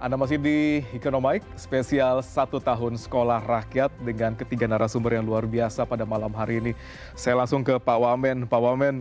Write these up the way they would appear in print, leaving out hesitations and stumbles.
Anda masih di Economic, spesial 1 tahun sekolah rakyat dengan ketiga narasumber yang luar biasa pada malam hari ini. Saya langsung ke Pak Wamen. Pak Wamen,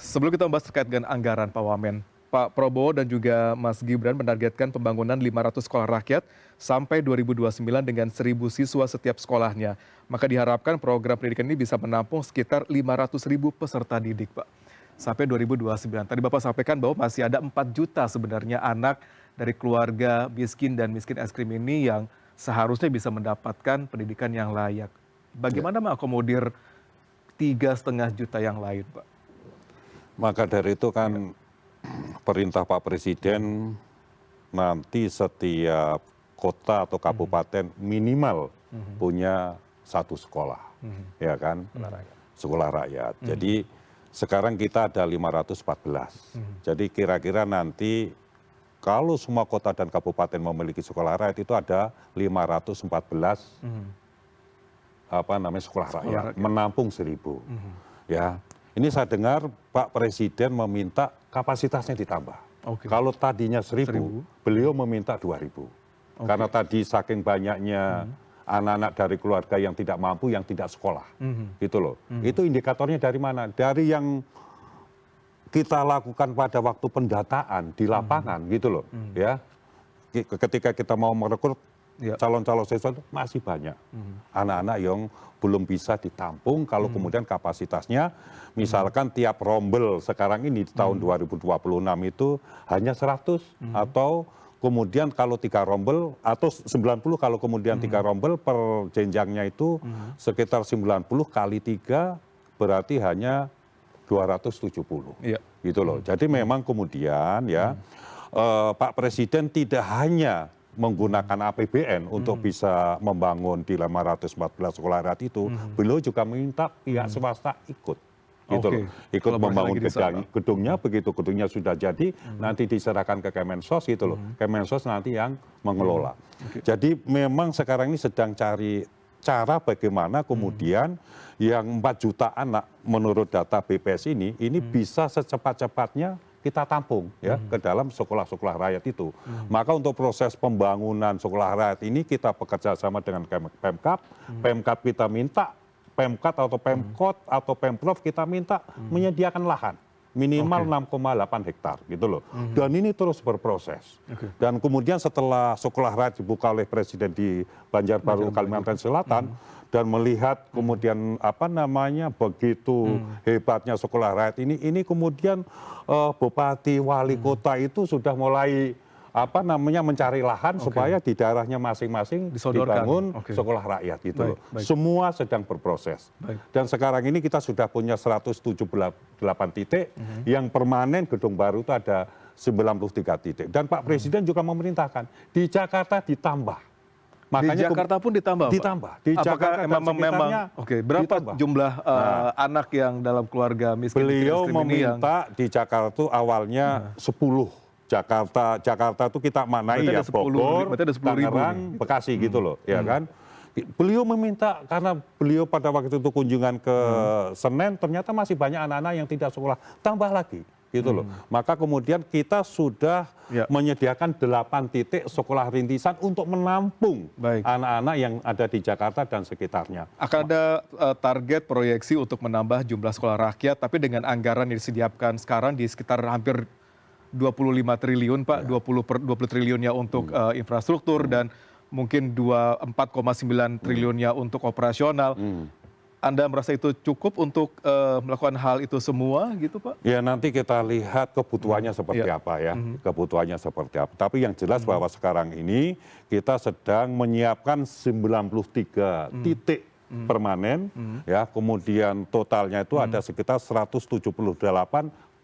sebelum kita membahas terkait dengan anggaran Pak Wamen, Pak Prabowo dan juga Mas Gibran menargetkan pembangunan 500 sekolah rakyat sampai 2029 dengan 1.000 siswa setiap sekolahnya. Maka diharapkan program pendidikan ini bisa menampung sekitar 500.000 peserta didik, Pak. Sampai 2029. Tadi Bapak sampaikan bahwa masih ada 4 juta sebenarnya anak dari keluarga miskin dan miskin ekstrim ini yang seharusnya bisa mendapatkan pendidikan yang layak. Bagaimana mengakomodir 3,5 juta yang lain, Pak? Maka dari itu kan perintah Pak Presiden nanti setiap kota atau kabupaten minimal punya satu sekolah, ya kan? Sekolah rakyat. Jadi sekarang kita ada 514. Jadi kira-kira nanti kalau semua kota dan kabupaten memiliki sekolah rakyat itu ada 514 sekolah rakyat, menampung 1.000. Ya, ini saya dengar Pak Presiden meminta kapasitasnya ditambah. Kalau tadinya 1.000, beliau meminta 2.000. Karena tadi saking banyaknya anak-anak dari keluarga yang tidak mampu, yang tidak sekolah, gitu loh. Itu indikatornya dari mana? Dari yang kita lakukan pada waktu pendataan di lapangan, gitu loh. Ya, ketika kita mau merekrut calon-calon siswa itu masih banyak anak-anak yang belum bisa ditampung. Kalau kemudian kapasitasnya, misalkan tiap rombel sekarang ini di tahun 2026 itu hanya 100 atau kemudian kalau 3 rombel atau 90 kalau kemudian 3 rombel per jenjangnya itu sekitar 90 kali 3 berarti hanya 270. Gitu loh. Jadi memang kemudian ya Pak Presiden tidak hanya menggunakan APBN untuk bisa membangun di 514 sekolah rakyat itu, beliau juga minta pihak swasta ikut. Gitu loh. Ikut membangun gedungnya, begitu gedungnya sudah jadi, nanti diserahkan ke Kemensos gitu loh. Kemensos nanti yang mengelola. Jadi memang sekarang ini sedang cari cara bagaimana kemudian yang 4 juta anak menurut data BPS ini bisa secepat-cepatnya kita tampung ya ke dalam sekolah-sekolah rakyat itu. Maka untuk proses pembangunan sekolah rakyat ini kita bekerja sama dengan Pemkab. Pemkab kita minta, Pemkat atau Pemkot atau Pemprov kita minta menyediakan lahan minimal 6,8 hektar gitu loh. Dan ini terus berproses. Dan kemudian setelah sekolah rakyat dibuka oleh Presiden di Banjarbaru, Kalimantan Selatan, dan melihat kemudian begitu hebatnya sekolah rakyat ini kemudian bupati, wali kota itu sudah mulai mencari lahan supaya di daerahnya masing-masing dibangun sekolah rakyat gitu loh. Semua sedang berproses. Dan sekarang ini kita sudah punya 178 titik, yang permanen gedung baru itu ada 93 titik. Dan Pak Presiden juga memerintahkan di Jakarta ditambah. Makanya di Jakarta pun ditambah, Pak? Ditambah. Di Jakarta dan sekitarnya berapa jumlah anak yang dalam keluarga miskin? Beliau meminta di Jakarta itu awalnya 10. Jakarta itu kita maknai ya Bogor, Tangerang, Bekasi gitu loh, ya kan. Beliau meminta karena beliau pada waktu itu kunjungan ke Senen, ternyata masih banyak anak-anak yang tidak sekolah, tambah lagi gitu loh. Maka kemudian kita sudah menyediakan 8 titik sekolah rintisan untuk menampung anak-anak yang ada di Jakarta dan sekitarnya. Akan ada target proyeksi untuk menambah jumlah sekolah rakyat, tapi dengan anggaran yang disediakan sekarang di sekitar hampir 25 triliun, Pak, 20 triliunnya untuk infrastruktur dan mungkin 4,9 triliunnya untuk operasional. Anda merasa itu cukup untuk melakukan hal itu semua gitu, Pak? Ya nanti kita lihat kebutuhannya seperti apa ya, kebutuhannya seperti apa. Tapi yang jelas bahwa sekarang ini kita sedang menyiapkan 93 titik permanen, ya kemudian totalnya itu ada sekitar 178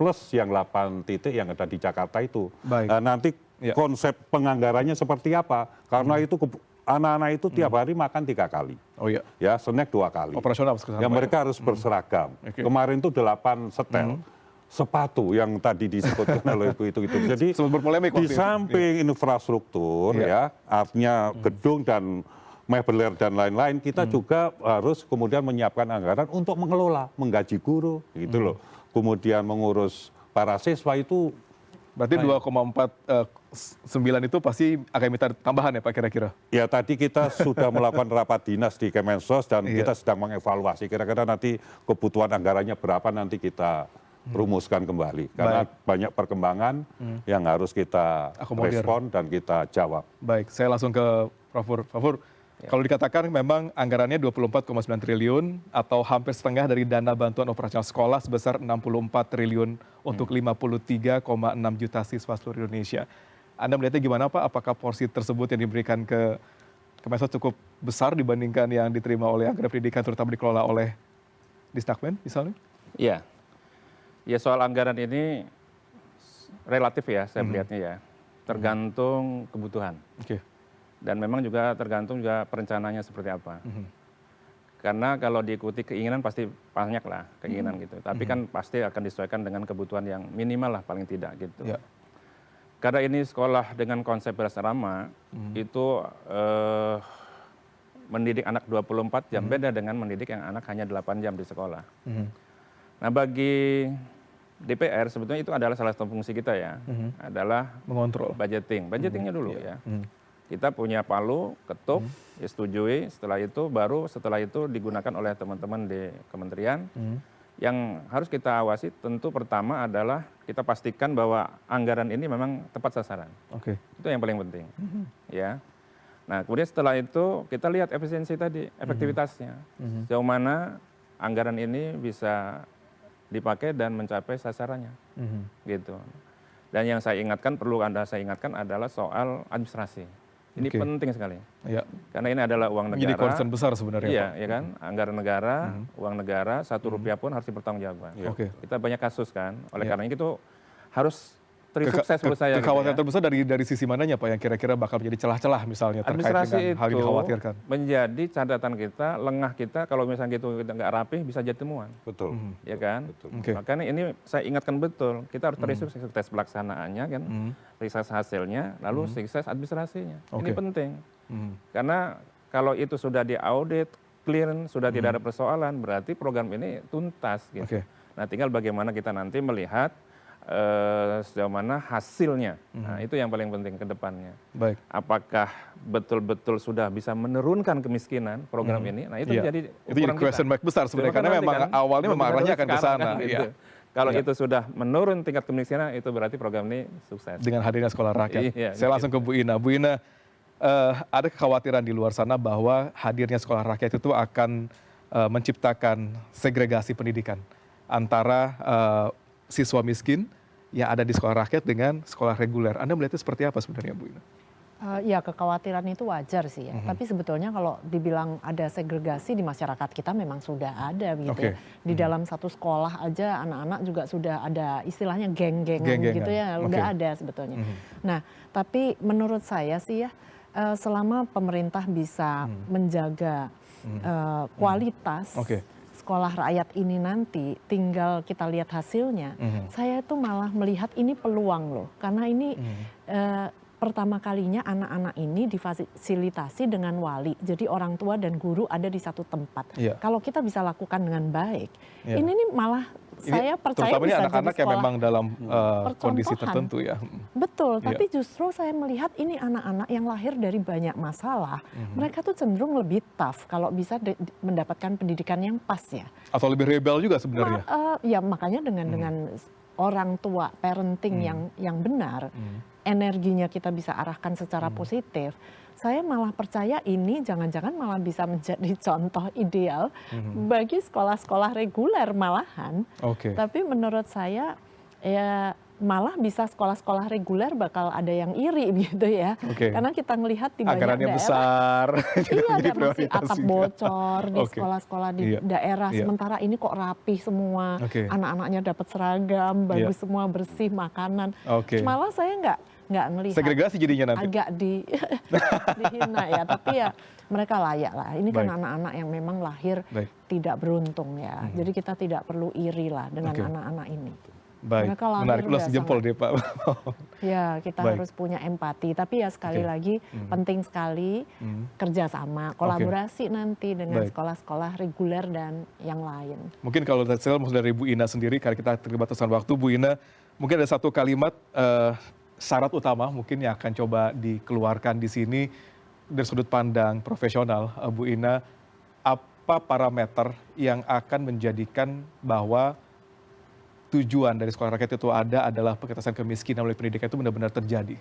plus yang 8 titik yang ada di Jakarta itu. Nah, nanti konsep penganggarannya seperti apa? Karena itu anak-anak itu tiap hari makan 3 kali. Ya, snack 2 kali. Operasional ya mereka harus berseragam. Kemarin itu 8 setel. Sepatu yang tadi disebutkan oleh itu. Jadi di samping infrastruktur ya, artinya gedung dan mebeler dan lain-lain, kita juga harus kemudian menyiapkan anggaran untuk mengelola, menggaji guru gitu loh. Kemudian mengurus para siswa itu berarti 2,4 9 itu pasti akan minta tambahan ya Pak kira-kira? Ya tadi kita sudah melakukan rapat dinas di Kemensos dan Iya. kita sedang mengevaluasi kira-kira nanti kebutuhan anggarannya berapa nanti kita rumuskan kembali. Karena banyak perkembangan yang harus kita Akomodir. respon dan kita jawab. Baik, saya langsung ke Prof. Fur. Kalau dikatakan memang anggarannya 24,9 triliun atau hampir setengah dari dana bantuan operasional sekolah sebesar 64 triliun untuk 53,6 juta siswa seluruh Indonesia. Anda melihatnya gimana Pak? Apakah porsi tersebut yang diberikan ke Kemensos cukup besar dibandingkan yang diterima oleh anggaran pendidikan terutama dikelola oleh Disdakmen misalnya? Iya. Ya soal anggaran ini relatif ya saya melihatnya ya. Tergantung kebutuhan. Oke. Dan memang juga tergantung juga perencanaannya seperti apa. Karena kalau diikuti keinginan pasti banyak lah keinginan gitu. Tapi kan pasti akan disesuaikan dengan kebutuhan yang minimal lah paling tidak gitu. Ya. Karena ini sekolah dengan konsep berasrama itu mendidik anak 24 jam beda dengan mendidik yang anak hanya 8 jam di sekolah. Nah bagi DPR sebetulnya itu adalah salah satu fungsi kita ya, adalah Mengontrol. budgetingnya dulu ya. Kita punya palu, ketuk, disetujui, setelah itu digunakan oleh teman-teman di kementerian. Yang harus kita awasi tentu pertama adalah kita pastikan bahwa anggaran ini memang tepat sasaran. Oke. Itu yang paling penting. Ya. Nah kemudian setelah itu kita lihat efisiensi tadi, efektivitasnya. Sejauh mana anggaran ini bisa dipakai dan mencapai sasarannya. Gitu. Dan yang perlu saya ingatkan adalah soal administrasi. Ini penting sekali. Ya. Karena ini adalah uang negara. Menjadi concern besar sebenarnya Iya, Pak. ya kan? Anggaran negara, uang negara, 1 rupiah pun harus dipertanggungjawabkan. Oke. Kita banyak kasus kan. Oleh karena itu harus tersukses menurut saya. Kekhawatiran gitu ya. terbesar dari sisi mananya Pak yang kira-kira bakal menjadi celah-celah misalnya terkait Administrasi dengan hal yang itu dikhawatirkan? menjadi catatan kita, lengah kita kalau misalnya gitu kita nggak rapi bisa jadi temuan. Betul. Ya kan? Oke. Makanya ini saya ingatkan betul, kita harus terisuk sukses pelaksanaannya kan, sukses hasilnya, lalu sukses administrasinya. Ini Oke. penting. Karena kalau itu sudah diaudit, clear, sudah tidak ada persoalan, berarti program ini tuntas gitu. Oke. Nah, tinggal bagaimana kita nanti melihat sejauh mana hasilnya. Nah, itu yang paling penting ke depannya. Baik. Apakah betul-betul sudah bisa menurunkan kemiskinan program ini? Nah, itu Iya. jadi Itu jadi question mark besar sebenarnya karena memang awalnya memang arahnya akan ke sana. Gitu. Iya. Kalau itu sudah menurun tingkat kemiskinan, itu berarti program ini sukses. Dengan hadirnya sekolah rakyat. Iya, Saya langsung ke Bu Ina. Bu Ina, ada kekhawatiran di luar sana bahwa hadirnya sekolah rakyat itu akan menciptakan segregasi pendidikan antara siswa miskin yang ada di sekolah rakyat dengan sekolah reguler. Anda melihatnya seperti apa sebenarnya Bu Ina? Ya kekhawatiran itu wajar sih ya. Tapi sebetulnya kalau dibilang ada segregasi di masyarakat kita memang sudah ada gitu ya. Di dalam satu sekolah aja anak-anak juga sudah ada istilahnya geng-gengan gitu ya. Udah ada sebetulnya. Nah tapi menurut saya sih ya selama pemerintah bisa menjaga kualitas sekolah rakyat ini nanti, tinggal kita lihat hasilnya. Saya itu malah melihat ini peluang loh. Karena ini pertama kalinya anak-anak ini difasilitasi dengan wali. Jadi orang tua dan guru ada di satu tempat. Kalau kita bisa lakukan dengan baik, ini nih malah saya percaya terutama bisa ini anak-anak yang memang dalam kondisi percontohan. tertentu ya. Betul, tapi justru saya melihat ini anak-anak yang lahir dari banyak masalah. Mereka tuh cenderung lebih tough kalau bisa mendapatkan pendidikan yang pas ya. Atau lebih rebel juga sebenarnya. Ya makanya dengan orang tua parenting yang benar, energinya kita bisa arahkan secara positif. Saya malah percaya ini jangan-jangan malah bisa menjadi contoh ideal bagi sekolah-sekolah reguler malahan. Tapi menurut saya ya malah bisa sekolah-sekolah reguler bakal ada yang iri gitu ya. Karena kita ngelihat di banyak anggarannya daerah. besar. Iya, ada masih atap bocor di sekolah-sekolah di daerah. Sementara ini kok rapih semua. Anak-anaknya dapat seragam, bagus semua, bersih, makanan. Malah saya nggak ngelihat. Segregasi jadinya nanti. Agak dihina ya. Tapi ya mereka layak lah. Ini kan anak-anak yang memang lahir tidak beruntung ya. Jadi kita tidak perlu iri lah dengan anak-anak ini. Baik, menarik. Ulas jempol deh Pak. Ya, kita harus punya empati. Tapi ya sekali lagi penting sekali kerjasama, kolaborasi nanti dengan sekolah-sekolah reguler dan yang lain. Mungkin kalau dari Bu Ina sendiri, karena kita terbatasan waktu, Bu Ina, mungkin ada satu kalimat syarat utama mungkin yang akan coba dikeluarkan di sini dari sudut pandang profesional, Bu Ina, apa parameter yang akan menjadikan bahwa tujuan dari sekolah rakyat itu adalah pengentasan kemiskinan melalui pendidikan itu benar-benar terjadi?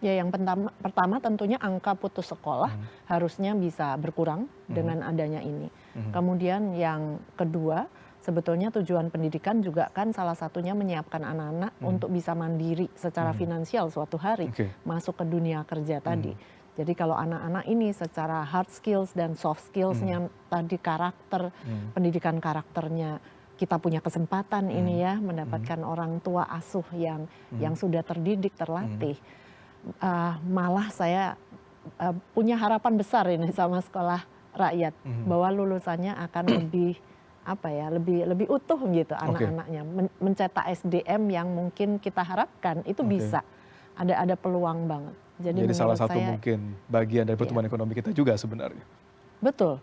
Ya, yang pertama tentunya angka putus sekolah harusnya bisa berkurang dengan adanya ini. Kemudian yang kedua, sebetulnya tujuan pendidikan juga kan salah satunya menyiapkan anak-anak untuk bisa mandiri secara finansial suatu hari masuk ke dunia kerja tadi. Jadi kalau anak-anak ini secara hard skills dan soft skills-nya tadi karakter, pendidikan karakternya kita punya kesempatan ini ya mendapatkan orang tua asuh yang sudah terdidik, terlatih. Malah saya punya harapan besar ini sama sekolah rakyat bahwa lulusannya akan lebih utuh gitu anak-anaknya, mencetak SDM yang mungkin kita harapkan itu bisa ada peluang banget. Jadi salah satu mungkin bagian dari pertumbuhan ekonomi kita juga sebenarnya. Betul.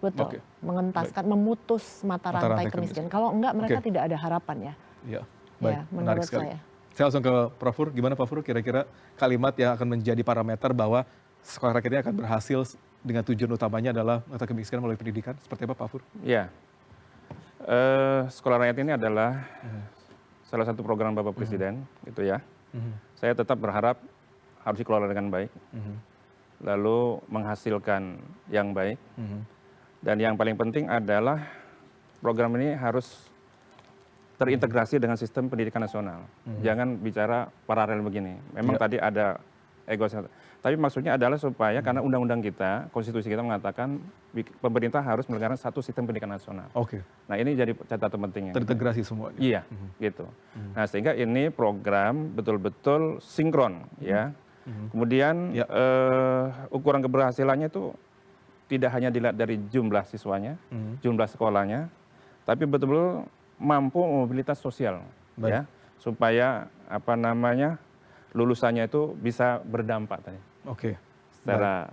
Mengentaskan, memutus mata rantai kemiskinan. Kalau enggak mereka tidak ada harapan ya. Iya, baik. Ya, Menarik menurut sekali. saya langsung ke Prof. Fur. Gimana Pak Fur, kira-kira kalimat yang akan menjadi parameter bahwa sekolah rakyat ini akan berhasil dengan tujuan utamanya adalah mengatasi kemiskinan melalui pendidikan? Seperti apa Pak Fur? Ya, sekolah rakyat ini adalah salah satu program Bapak Presiden, gitu ya. Saya tetap berharap harus dikelola dengan baik, lalu menghasilkan yang baik, dan yang paling penting adalah program ini harus terintegrasi dengan sistem pendidikan nasional. Jangan bicara paralel begini. Memang tadi ada ego, tapi maksudnya adalah supaya karena undang-undang kita, konstitusi kita mengatakan pemerintah harus menyelenggarakan satu sistem pendidikan nasional. Nah ini jadi catatan pentingnya. Terintegrasi semuanya. Iya, gitu. Nah sehingga ini program betul-betul sinkron, ya. Kemudian ukuran keberhasilannya itu tidak hanya dilihat dari jumlah siswanya, jumlah sekolahnya, tapi betul-betul mampu mobilitas sosial, ya, supaya lulusannya itu bisa berdampak tadi. Secara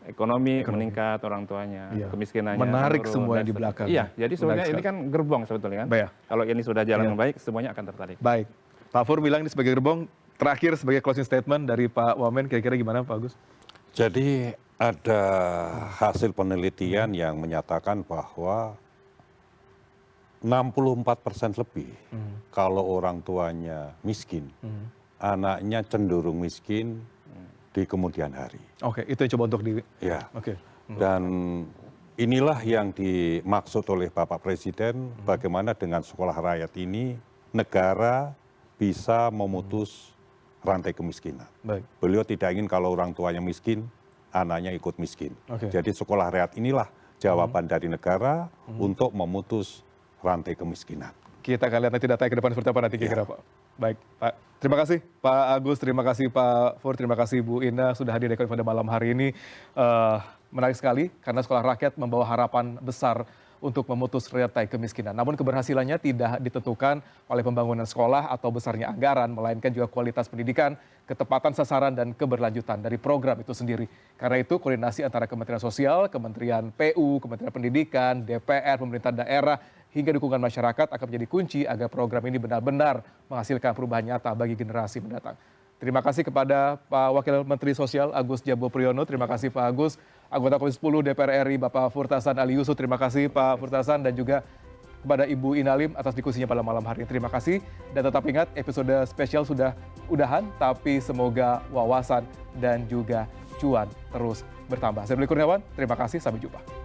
ekonomi meningkat, orang tuanya, kemiskinannya menarik menurun, semua di belakang. Iya, jadi sebenarnya ini kan gerbong sebetulnya kan. Kalau ini sudah jalan dengan baik, semuanya akan tertarik. Baik, Pak Fur bilang ini sebagai gerbong. Terakhir sebagai closing statement dari Pak Wamen, kira-kira gimana Pak Agus? Jadi ada hasil penelitian yang menyatakan bahwa 64% lebih kalau orang tuanya miskin, anaknya cenderung miskin di kemudian hari. Itu yang coba untuk Ya. Dan inilah yang dimaksud oleh Bapak Presiden, bagaimana dengan sekolah rakyat ini negara bisa memutus rantai kemiskinan. Beliau tidak ingin kalau orang tuanya miskin, anaknya ikut miskin. Jadi sekolah rakyat inilah jawaban dari negara untuk memutus rantai kemiskinan. Kita akan lihat nanti data ke depan seperti apa nanti kira-kira Pak. Baik Pak, terima kasih Pak Agus, terima kasih Pak Fur, terima kasih Bu Ina sudah hadir pada malam hari ini. Menarik sekali karena sekolah rakyat membawa harapan besar untuk memutus rantai kemiskinan. Namun keberhasilannya tidak ditentukan oleh pembangunan sekolah atau besarnya anggaran, melainkan juga kualitas pendidikan, ketepatan sasaran, dan keberlanjutan dari program itu sendiri. Karena itu koordinasi antara Kementerian Sosial, Kementerian PU, Kementerian Pendidikan, DPR, pemerintah daerah, hingga dukungan masyarakat akan menjadi kunci agar program ini benar-benar menghasilkan perubahan nyata bagi generasi mendatang. Terima kasih kepada Pak Wakil Menteri Sosial Agus Jabo Priyono, terima kasih Pak Agus. Anggota Komisi 10 DPR RI Bapak Furtasan Ali Yusuf, terima kasih Pak Furtasan, dan juga kepada Ibu Inalim atas diskusinya pada malam hari ini. Terima kasih, dan tetap ingat episode spesial sudah udahan, tapi semoga wawasan dan juga cuan terus bertambah. Saya Beli Kurniawan, terima kasih, sampai jumpa.